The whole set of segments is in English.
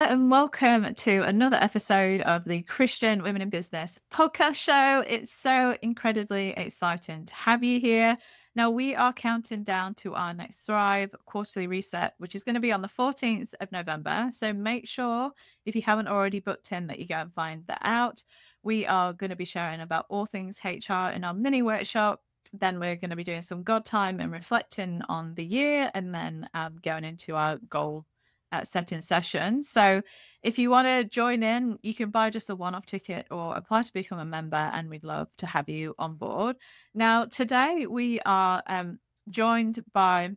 And welcome to another episode of the Christian Women in Business podcast show. It's so incredibly exciting to have you here. Now, we are counting down to our next Thrive quarterly reset, which is going to be on the 14th of November. So make sure, if you haven't already booked in, that you go and find that out. We are going to be sharing about all things HR in our mini workshop. Then we're going to be doing some God time and reflecting on the year, and then going into our goal setting session. So if you want to join in, you can buy just a one-off ticket or apply to become a member, and we'd love to have you on board. Now, today we are joined by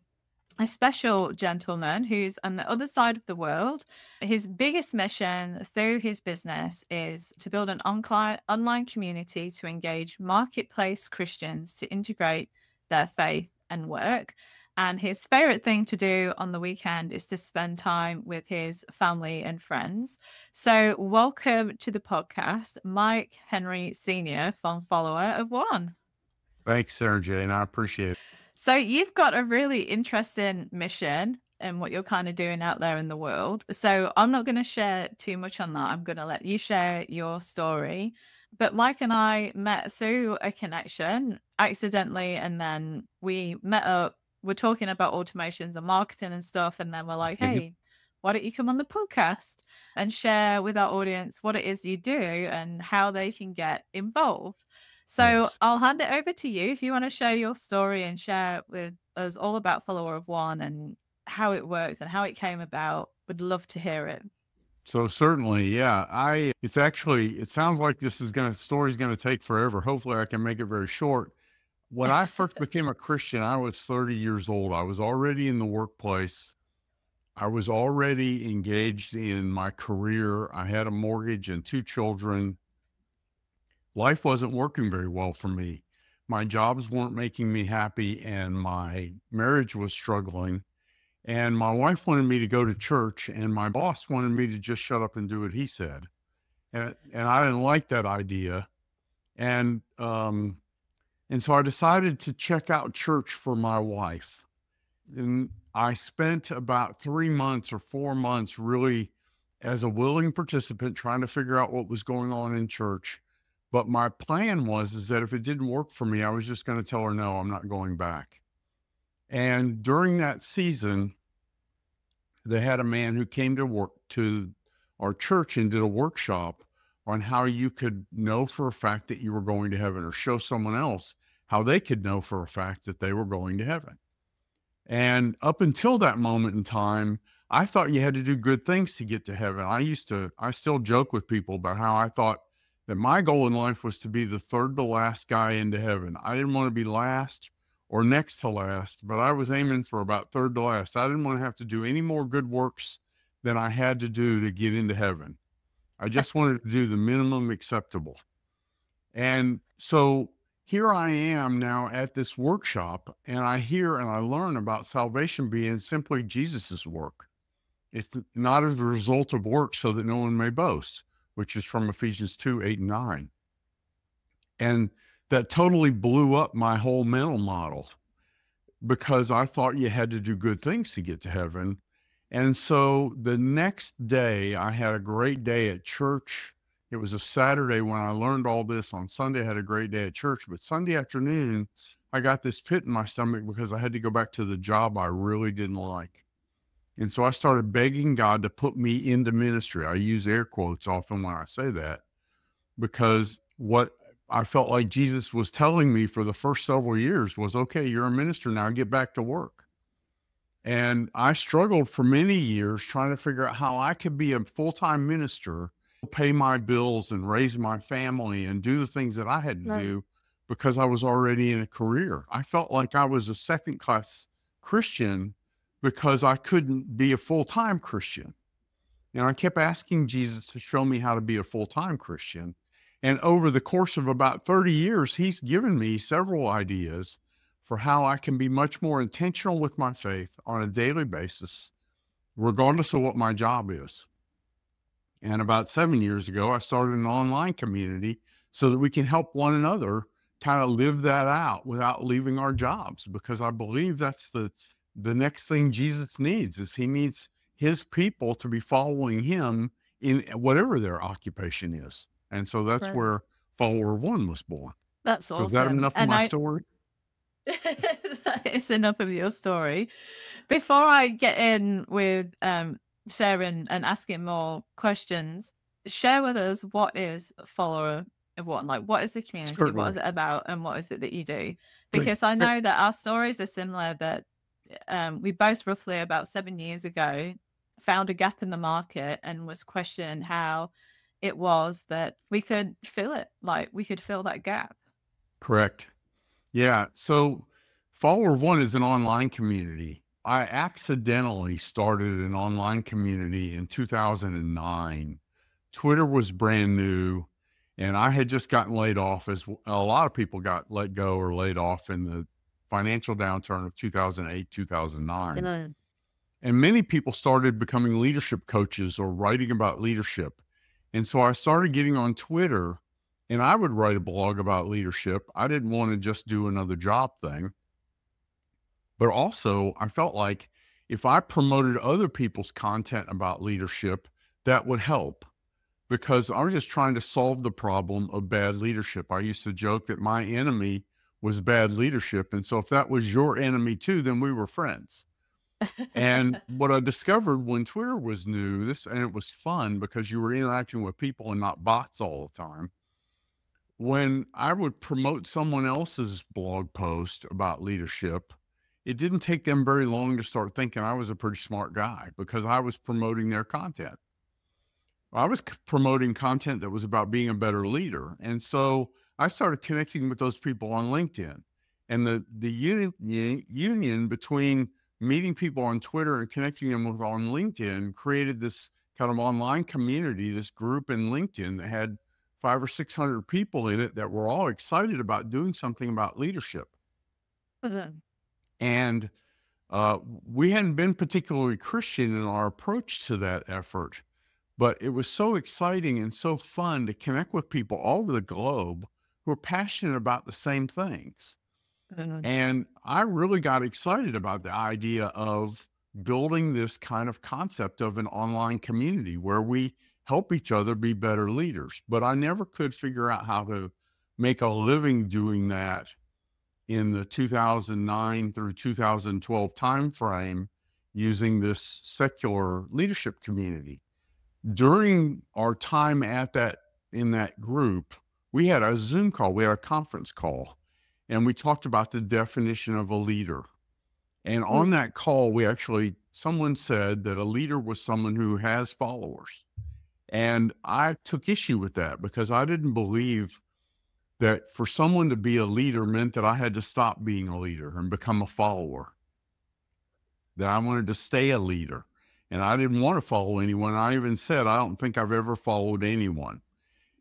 a special gentleman who's on the other side of the world. His biggest mission through his business is to build an online community to engage marketplace Christians to integrate their faith and work. And his favorite thing to do on the weekend is to spend time with his family and friends. So welcome to the podcast, Mike Henry Sr. from Follower of One. Thanks, Sarah Jane. I appreciate it. So you've got a really interesting mission and what you're kind of doing out there in the world. So I'm not going to share too much on that. I'm going to let you share your story. But Mike and I met through a connection accidentally, and then we met up. We're talking about automations and marketing and stuff. And then we're like, hey, why don't you come on the podcast and share with our audience what it is you do and how they can get involved? So Yes. I'll hand it over to you if you want to share your story and share with us all about Follower of One and how it works and how it came about. Would love to hear it. So certainly, yeah. It sounds like story's gonna take forever. Hopefully I can make it very short. When I first became a Christian, I was 30 years old. I was already in the workplace. I was already engaged in my career. I had a mortgage and two children. Life wasn't working very well for me. My jobs weren't making me happy, and my marriage was struggling. And my wife wanted me to go to church, and my boss wanted me to just shut up and do what he said. And I didn't like that idea. And so I decided to check out church for my wife. And I spent about 3 months or 4 months really as a willing participant trying to figure out what was going on in church. But my plan is that if it didn't work for me, I was just going to tell her, no, I'm not going back. And during that season, they had a man who came to our church and did a workshop on how you could know for a fact that you were going to heaven, or show someone else how they could know for a fact that they were going to heaven. And up until that moment in time, I thought you had to do good things to get to heaven. I still joke with people about how I thought that my goal in life was to be the third to last guy into heaven. I didn't want to be last or next to last, but I was aiming for about third to last. I didn't want to have to do any more good works than I had to do to get into heaven. I just wanted to do the minimum acceptable. And so here I am now at this workshop, and I hear and I learn about salvation being simply Jesus's work. It's not as a result of work, so that no one may boast, which is from Ephesians 2:8 and 9. And that totally blew up my whole mental model, because I thought you had to do good things to get to heaven. And so the next day, I had a great day at church. It was a Saturday when I learned all this. On Sunday, I had a great day at church. But Sunday afternoon, I got this pit in my stomach because I had to go back to the job I really didn't like. And so I started begging God to put me into ministry. I use air quotes often when I say that, because what I felt like Jesus was telling me for the first several years was, okay, you're a minister now, get back to work. And I struggled for many years trying to figure out how I could be a full-time minister, pay my bills and raise my family and do the things that I had to do, because I was already in a career. I felt like I was a second-class Christian because I couldn't be a full-time Christian. And I kept asking Jesus to show me how to be a full-time Christian. And over the course of about 30 years, he's given me several ideas for how I can be much more intentional with my faith on a daily basis, regardless of what my job is. And about 7 years ago, I started an online community so that we can help one another kind of live that out without leaving our jobs, because I believe that's the next thing Jesus needs. Is he his people to be following him in whatever their occupation is. And so that's Brilliant. where follower one was born. That's So is that awesome. enough of And my I story? it's enough of your story. Before I get in with sharing and asking more questions, share with us what is follower of one? Like, what is the community? What is Certainly. it about? And what is it that you do? Great. Because I know that our stories are similar, that we both roughly about 7 years ago found a gap in the market and was questioning how it was that we could fill it, like we could fill that gap. Correct. Yeah. So follower one is an online community. I accidentally started an online community in 2009. Twitter was brand new, and I had just gotten laid off, as a lot of people got let go or laid off in the financial downturn of 2008, 2009. Mm. And many people started becoming leadership coaches or writing about leadership. And so I started getting on Twitter, and I would write a blog about leadership. I didn't want to just do another job thing. But also, I felt like if I promoted other people's content about leadership, that would help, because I was just trying to solve the problem of bad leadership. I used to joke that my enemy was bad leadership. And so if that was your enemy too, then we were friends. And what I discovered when Twitter was new, and it was fun because you were interacting with people and not bots all the time. When I would promote someone else's blog post about leadership, it didn't take them very long to start thinking I was a pretty smart guy because I was promoting their content. I was promoting content that was about being a better leader. And so I started connecting with those people on LinkedIn. And the union between meeting people on Twitter and connecting them with on LinkedIn created this kind of online community, this group in LinkedIn that had 500 or 600 people in it that were all excited about doing something about leadership. Mhm. And we hadn't been particularly Christian in our approach to that effort, but it was so exciting and so fun to connect with people all over the globe who are passionate about the same things. Mhm. And I really got excited about the idea of building this kind of concept of an online community where we help each other be better leaders. But I never could figure out how to make a living doing that in the 2009 through 2012 timeframe using this secular leadership community. During our time in that group, we had a Zoom call, we had a conference call, and we talked about the definition of a leader. And on Mm. that call, someone said that a leader was someone who has followers. And I took issue with that because I didn't believe that for someone to be a leader meant that I had to stop being a leader and become a follower, that I wanted to stay a leader. And I didn't want to follow anyone. I even said, I don't think I've ever followed anyone.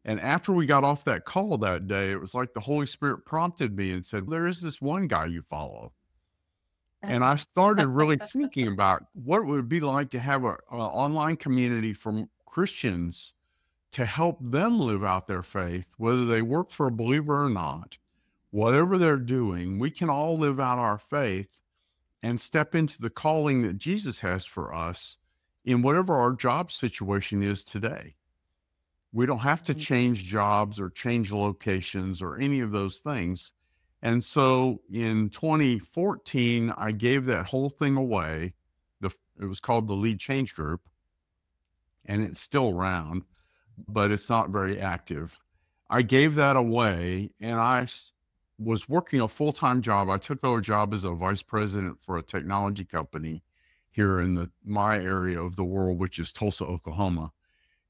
And after we got off that call that day, it was like the Holy Spirit prompted me and said, there is this one guy you follow. And I started really thinking about what it would be like to have an online community from Christians to help them live out their faith, whether they work for a believer or not. Whatever they're doing, we can all live out our faith and step into the calling that Jesus has for us in whatever our job situation is today. We don't have to change jobs or change locations or any of those things. And so in 2014, I gave that whole thing away. It was called the Lead Change Group, and it's still around, but it's not very active. I gave that away, and I was working a full-time job. I took over a job as a vice president for a technology company here in my area of the world, which is Tulsa, Oklahoma.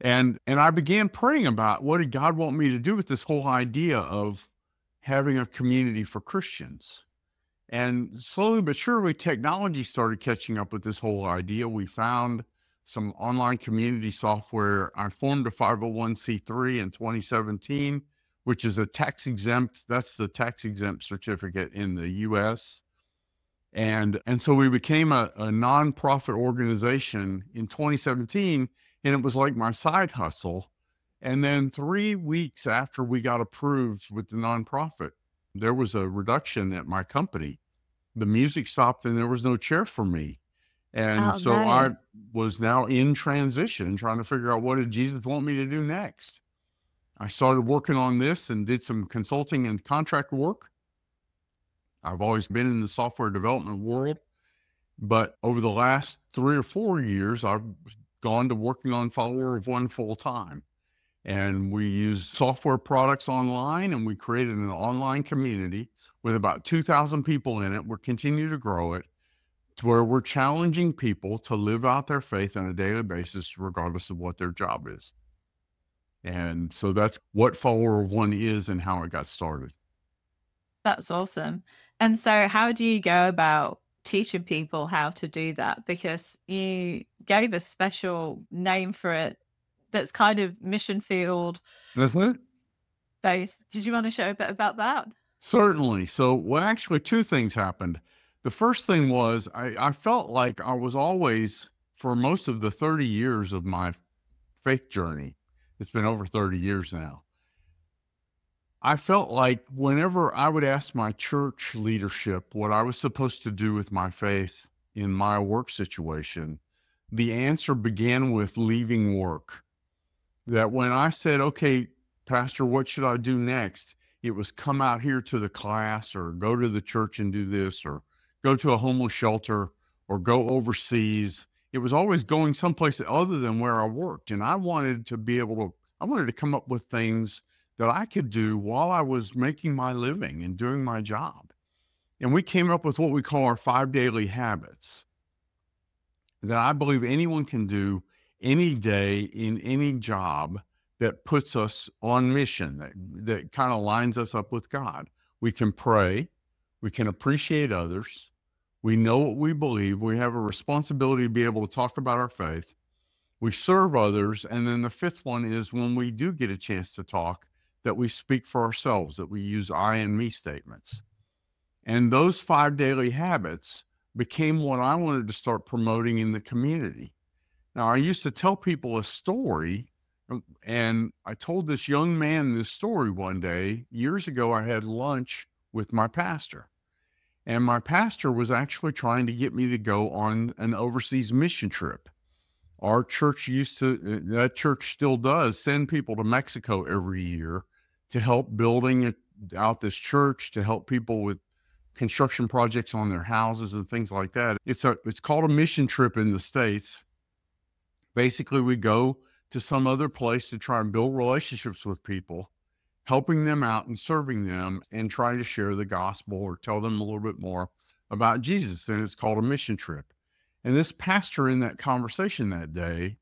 And I began praying about what did God want me to do with this whole idea of having a community for Christians. And slowly but surely, technology started catching up with this whole idea. We found some online community software. I formed a 501c3 in 2017, which is that's the tax exempt certificate in the US. And so we became a nonprofit organization in 2017, and it was like my side hustle. And then 3 weeks after we got approved with the nonprofit, there was a reduction at my company. The music stopped and there was no chair for me. And Oh, so no. I was now in transition, trying to figure out what did Jesus want me to do next. I started working on this and did some consulting and contract work. I've always been in the software development world, but over the last 3 or 4 years, I've gone to working on Follower of One full time. And we use software products online, and we created an online community with about 2,000 people in it. We're continuing to grow it to where we're challenging people to live out their faith on a daily basis, regardless of what their job is. And so that's what Follower of One is and how it got started. That's awesome. And so how do you go about teaching people how to do that? Because you gave a special name for it that's kind of mission field That's it. based. Did you want to show a bit about that? Certainly. So, well, actually, two things happened. The first thing was I felt like I was always, for most of the 30 years of my faith journey, it's been over 30 years now. I felt like whenever I would ask my church leadership what I was supposed to do with my faith in my work situation, the answer began with leaving work. That when I said, okay, Pastor, what should I do next? It was come out here to the class or go to the church and do this or go to a homeless shelter or go overseas. It was always going someplace other than where I worked. And I wanted to be able to, I wanted to come up with things that I could do while I was making my living and doing my job. And we came up with what we call our 5 daily habits that I believe anyone can do any day in any job that puts us on mission, that kind of lines us up with God. We can pray, we can appreciate others, we know what we believe, we have a responsibility to be able to talk about our faith, we serve others, and then the fifth one is when we do get a chance to talk, that we speak for ourselves, that we use I and me statements. And those 5 daily habits became what I wanted to start promoting in the community. Now, I used to tell people a story, and I told this young man this story one day. Years ago, I had lunch with my pastor, and my pastor was actually trying to get me to go on an overseas mission trip. Our church used to, that church still does, send people to Mexico every year to help building out this church, to help people with construction projects on their houses and things like that. It's called a mission trip in the States. Basically, we go to some other place to try and build relationships with people, helping them out and serving them and trying to share the gospel or tell them a little bit more about Jesus. And it's called a mission trip. And this pastor in that conversation that day,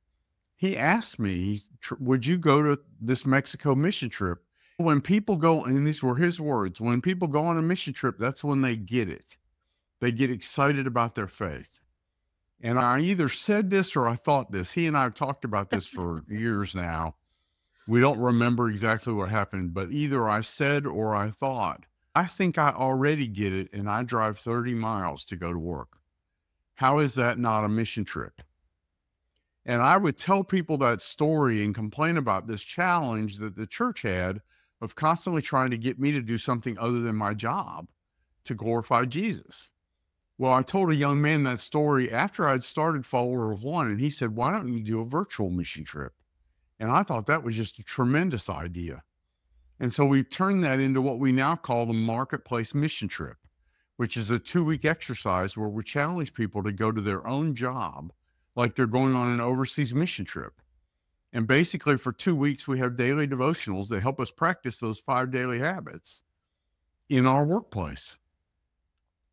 he asked me, would you go to this Mexico mission trip? When people go, and these were his words, when people go on a mission trip, that's when they get it. They get excited about their faith. And I either said this or I thought this. He and I have talked about this for years now. We don't remember exactly what happened, but either I said or I thought, I think I already get it, and I drive 30 miles to go to work. How is that not a mission trip? And I would tell people that story and complain about this challenge that the church had of constantly trying to get me to do something other than my job to glorify Jesus. Well, I told a young man that story after I'd started Follower of One, and he said, why don't you do a virtual mission trip? And I thought that was just a tremendous idea. And so we've turned that into what we now call the Marketplace Mission Trip, which is a 2-week exercise where we challenge people to go to their own job like they're going on an overseas mission trip. And basically for 2 weeks, we have daily devotionals that help us practice those 5 daily habits in our workplace.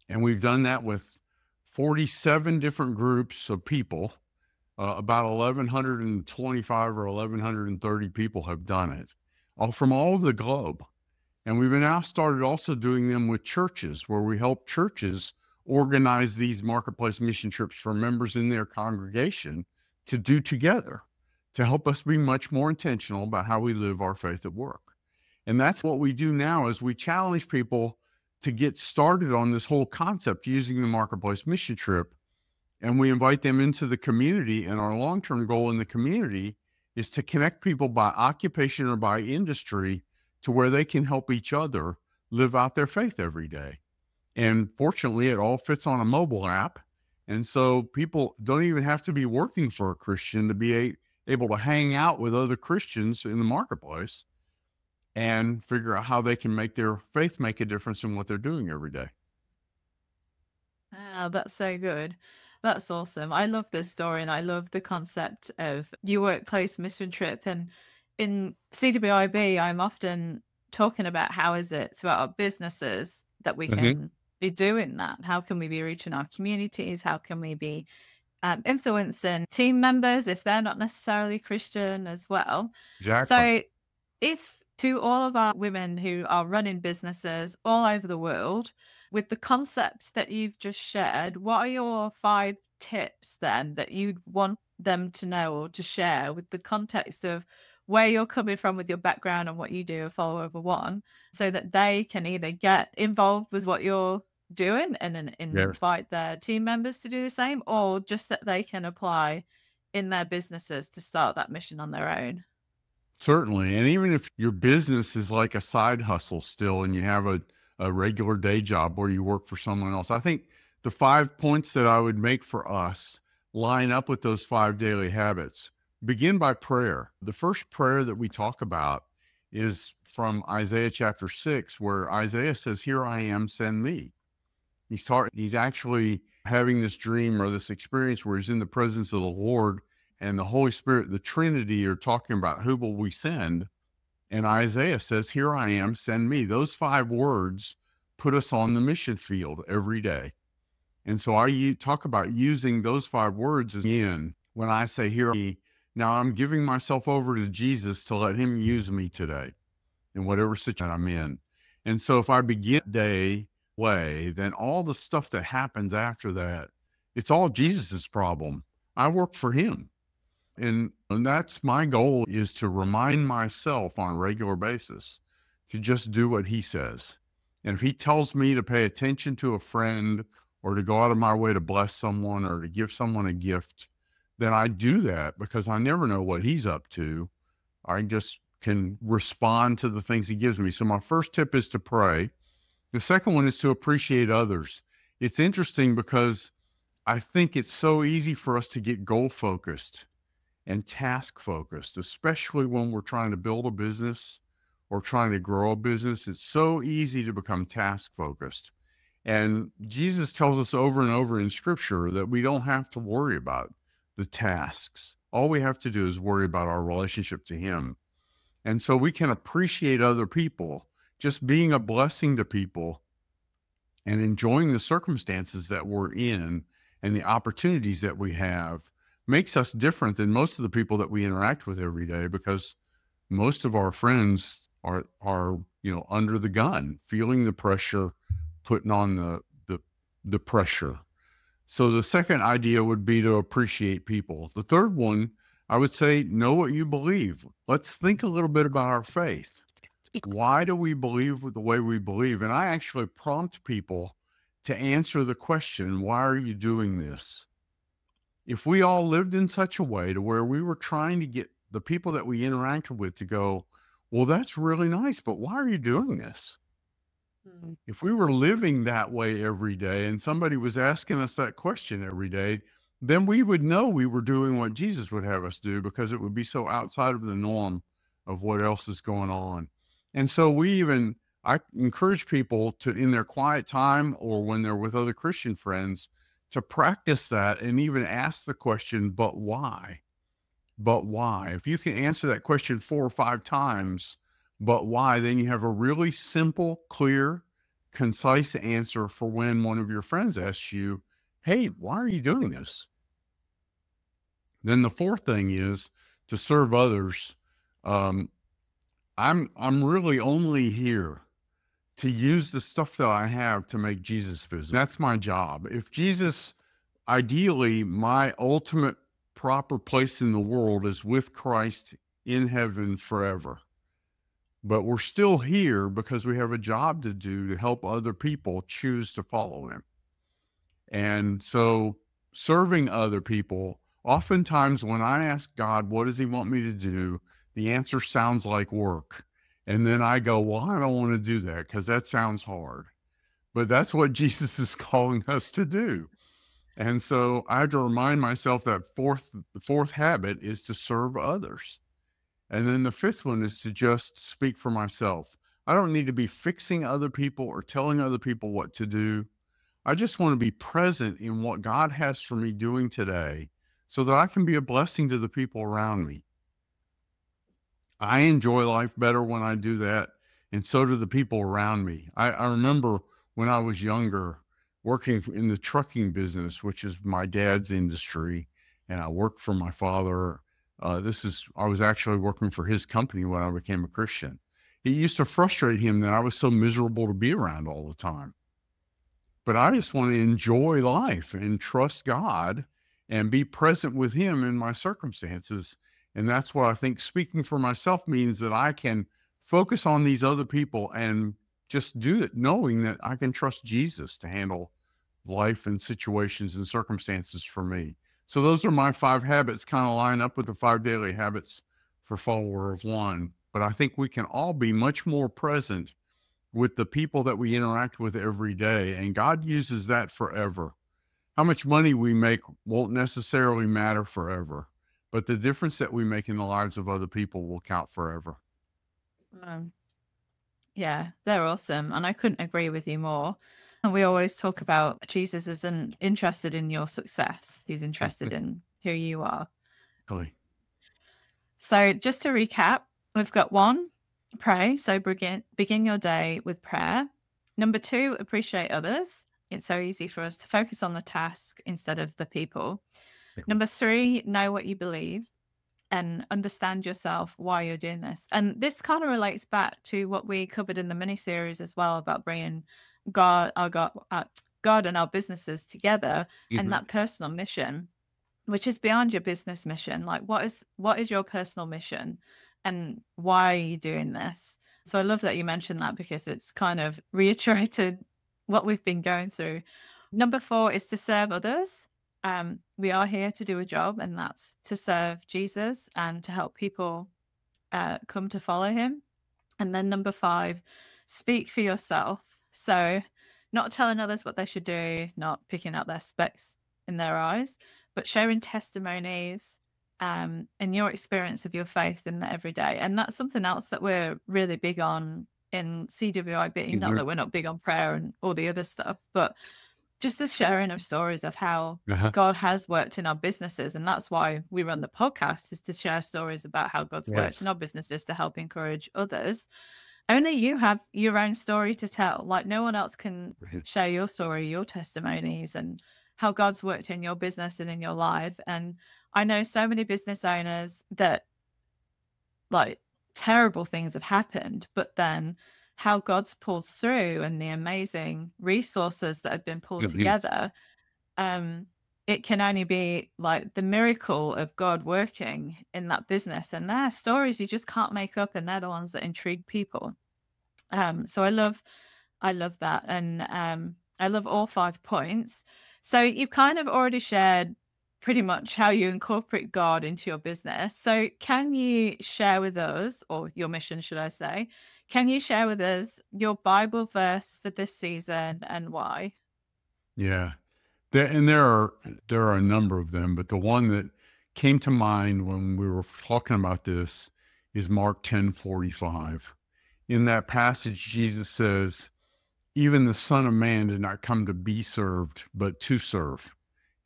And we've done that with 47 different groups of people. About 1,125 or 1,130 people have done it, all from all over the globe. And we've now started also doing them with churches, where we help churches organize these marketplace mission trips for members in their congregation to do together, to help us be much more intentional about how we live our faith at work. And that's what we do now, is we challenge people to get started on this whole concept using the marketplace mission trip. And we invite them into the community. And our long-term goal in the community is to connect people by occupation or by industry to where they can help each other live out their faith every day. And fortunately, it all fits on a mobile app. And so people don't even have to be working for a Christian to be able to hang out with other Christians in the marketplace and figure out how they can make their faith make a difference in what they're doing every day. Ah, that's so good. That's awesome. I love this story and I love the concept of your workplace mission trip. And in CWIB, I'm often talking about how is it to our businesses that we Mhm. can be doing that? How can we be reaching our communities? How can we be influencing team members if they're not necessarily Christian as well? Exactly. So, if to all of our women who are running businesses all over the world, with the concepts that you've just shared, what are your 5 tips then that you'd want them to know or to share with the context of where you're coming from with your background and what you do, a follow over one, so that they can either get involved with what you're doing and then Yes. invite their team members to do the same, or just that they can apply in their businesses to start that mission on their own? Certainly. And even if your business is like a side hustle still and you have a regular day job where you work for someone else, I think the 5 points that I would make for us line up with those 5 daily habits. Begin by prayer. The first prayer that we talk about is from Isaiah chapter 6, where Isaiah says, "Here I am, send me." He's actually having this dream or this experience where he's in the presence of the Lord and the Holy Spirit, the Trinity, are talking about who will we send. And Isaiah says, "Here I am, send me." Those 5 words put us on the mission field every day. And so talk about using those 5 words as in when I say, "Here I am," now I'm giving myself over to Jesus to let him use me today in whatever situation I'm in. And so if I begin day way, then all the stuff that happens after that, it's all Jesus's problem. I work for him. And that's my goal, is to remind myself on a regular basis to just do what he says. And if he tells me to pay attention to a friend or to go out of my way to bless someone or to give someone a gift, then I do that because I never know what he's up to. I just can respond to the things he gives me. So my first tip is to pray. The second one is to appreciate others. It's interesting because I think it's so easy for us to get goal focused and task focused, especially when we're trying to build a business or trying to grow a business. It's so easy to become task focused. And Jesus tells us over and over in scripture that we don't have to worry about the tasks. All we have to do is worry about our relationship to him. And so we can appreciate other people, just being a blessing to people and enjoying the circumstances that we're in and the opportunities that we have makes us different than most of the people that we interact with every day, because most of our friends are under the gun, feeling the pressure, putting on the pressure. So the second idea would be to appreciate people. The third one, I would say, know what you believe. Let's think a little bit about our faith. Why do we believe the way we believe? And I actually prompt people to answer the question, why are you doing this? If we all lived in such a way to where we were trying to get the people that we interacted with to go, well, that's really nice, but why are you doing this? Mm. If we were living that way every day and somebody was asking us that question every day, then we would know we were doing what Jesus would have us do, because it would be so outside of the norm of what else is going on. And so I encourage people to, in their quiet time or when they're with other Christian friends, to practice that and even ask the question, but why? But why? If you can answer that question 4 or 5 times, but why, then you have a really simple, clear, concise answer for when one of your friends asks you, hey, why are you doing this? Then the fourth thing is to serve others. Um, I'm really only here to use the stuff that I have to make Jesus visible. That's my job. If Jesus, ideally, my ultimate proper place in the world is with Christ in heaven forever. But we're still here because we have a job to do to help other people choose to follow him. And so serving other people, oftentimes when I ask God, what does he want me to do? The answer sounds like work. And then I go, well, I don't want to do that because that sounds hard. But that's what Jesus is calling us to do. And so I had to remind myself that the fourth habit is to serve others. And then the fifth one is to just speak for myself. I don't need to be fixing other people or telling other people what to do. I just want to be present in what God has for me doing today so that I can be a blessing to the people around me. I enjoy life better when I do that, and so do the people around me. I remember when I was younger working in the trucking business, which is my dad's industry, and I worked for my father. I was actually working for his company when I became a Christian. It used to frustrate him that I was so miserable to be around all the time. But I just want to enjoy life and trust God and be present with Him in my circumstances. And that's what I think speaking for myself means, that I can focus on these other people and just do it, knowing that I can trust Jesus to handle life and situations and circumstances for me. So those are my five habits, kind of line up with the five daily habits for follower of one. But I think we can all be much more present with the people that we interact with every day. And God uses that forever. How much money we make won't necessarily matter forever, but the difference that we make in the lives of other people will count forever. Um, yeah, they're awesome. And I couldn't agree with you more. And we always talk about Jesus isn't interested in your success, he's interested in who you are. Exactly. So just to recap, we've got one, pray. So begin your day with prayer. Number two, appreciate others. It's so easy for us to focus on the task instead of the people. Number three, know what you believe and understand yourself why you're doing this. And this kind of relates back to what we covered in the mini series as well, about bringing God and our businesses together, and Mhm. that personal mission, which is beyond your business mission. Like, what is your personal mission, and why are you doing this? So I love that you mentioned that, because it's kind of reiterated what we've been going through. Number four is to serve others. We are here to do a job, and that's to serve Jesus and to help people come to follow him. And then number five, speak for yourself. So, not telling others what they should do, not picking out their specks in their eyes, but sharing testimonies and your experience of your faith in the everyday. And that's something else that we're really big on in CWIB. Not that we're not big on prayer and all the other stuff, but just the sharing of stories of how Uh-huh. God has worked in our businesses. And that's why we run the podcast, is to share stories about how God's worked in Yes. our businesses to help encourage others. Only you have your own story to tell. Like, no one else can Right. share your story, your testimonies, and how God's worked in your business and in your life. And I know so many business owners that, like, terrible things have happened, but then how God's pulled through and the amazing resources that have been pulled Yes. together. um it can only be like the miracle of God working in that business, and they're stories you just can't make up, and they're the ones that intrigue people. So I love that. And I love all 5 points. So you've kind of already shared pretty much how you incorporate God into your business. So can you share with us, or your mission, should I say, can you share with us your Bible verse for this season and why? Yeah. There are a number of them, but the one that came to mind when we were talking about this is Mark 10:45. In that passage, Jesus says, "Even the Son of Man did not come to be served, but to serve,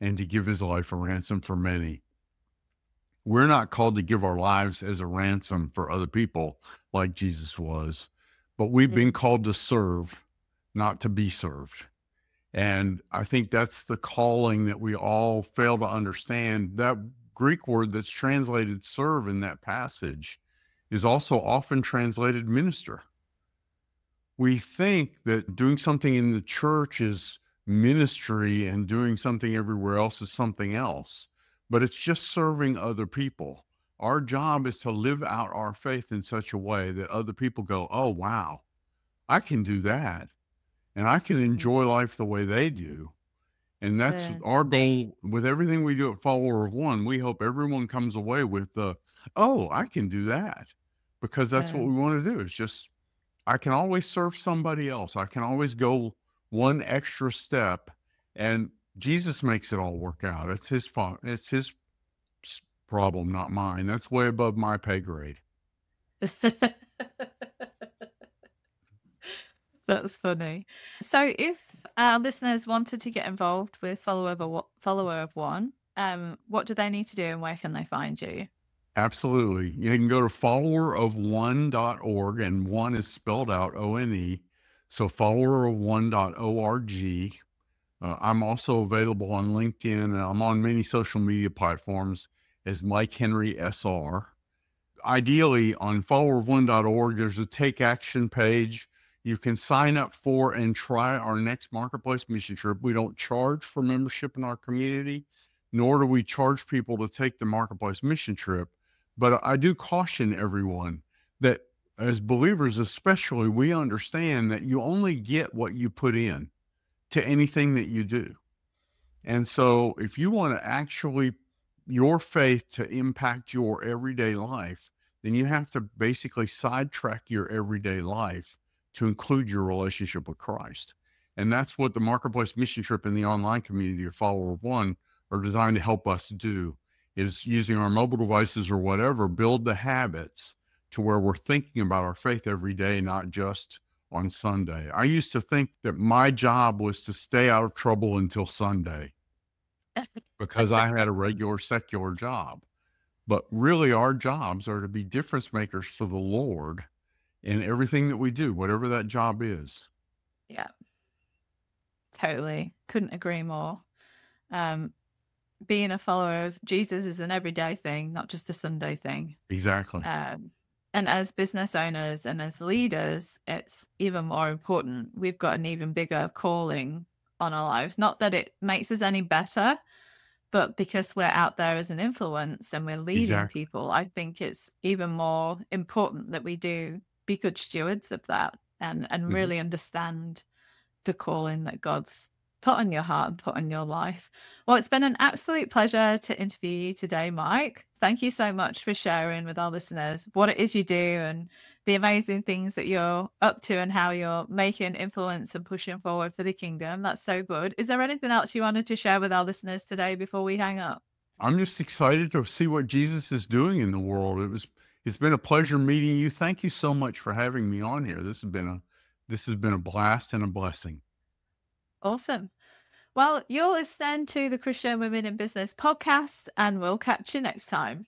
and to give his life a ransom for many." We're not called to give our lives as a ransom for other people like Jesus was, but we've been Mm. called to serve, not to be served. And I think that's the calling that we all fail to understand. That Greek word that's translated serve in that passage is also often translated minister. We think that doing something in the church is ministry and doing something everywhere else is something else, but it's just serving other people. Our job is to live out our faith in such a way that other people go, "Oh, wow, I can do that. And I can Mm. enjoy life the way they do." And that's Yeah. our goal with everything we do at Follower of One. We hope everyone comes away with the, "Oh, I can do that," because that's what Yeah. we want to do. It's just, I can always serve somebody else. I can always go one extra step. And Jesus makes it all work out. It's his fault. It's his problem, not mine. That's way above my pay grade. That's funny. So if our listeners wanted to get involved with Follower of One, what do they need to do and where can they find you? Absolutely. You can go to followerofone.org, and one is spelled out ONE. So followerofone.org. I'm also available on LinkedIn, and I'm on many social media platforms as Mike Henry SR. Ideally, on followerofone.org, there's a take action page. You can sign up for and try our next marketplace mission trip. We don't charge for membership in our community, nor do we charge people to take the marketplace mission trip. But I do caution everyone that as believers, especially, we understand that you only get what you put in to anything that you do. And so if you want to actually your faith to impact your everyday life, then you have to basically sidetrack your everyday life to include your relationship with Christ. And that's what the Marketplace Mission Trip and the online community of Follower of One are designed to help us do, is using our mobile devices or whatever, build the habits to where we're thinking about our faith every day, not just on Sunday. I used to think that my job was to stay out of trouble until Sunday because I had a regular secular job. But really, our jobs are to be difference makers for the Lord in everything that we do, whatever that job is. Yeah, totally. Couldn't agree more. Being a follower of Jesus is an everyday thing, not just a Sunday thing. Exactly. And as business owners and as leaders, it's even more important. We've got an even bigger calling on our lives. Not that it makes us any better, but because we're out there as an influence and we're leading Exactly. people, I think it's even more important that we do be good stewards of that and Mhm. really understand the calling that God's put on your heart and put on your life. Well, it's been an absolute pleasure to interview you today, Mike. Thank you so much for sharing with our listeners what it is you do and the amazing things that you're up to and how you're making influence and pushing forward for the kingdom. That's so good. Is there anything else you wanted to share with our listeners today before we hang up? I'm just excited to see what Jesus is doing in the world. It's been a pleasure meeting you. Thank you so much for having me on here. This has been a blast and a blessing. Awesome. Well, you're listening to the Christian Women in Business podcast, and we'll catch you next time.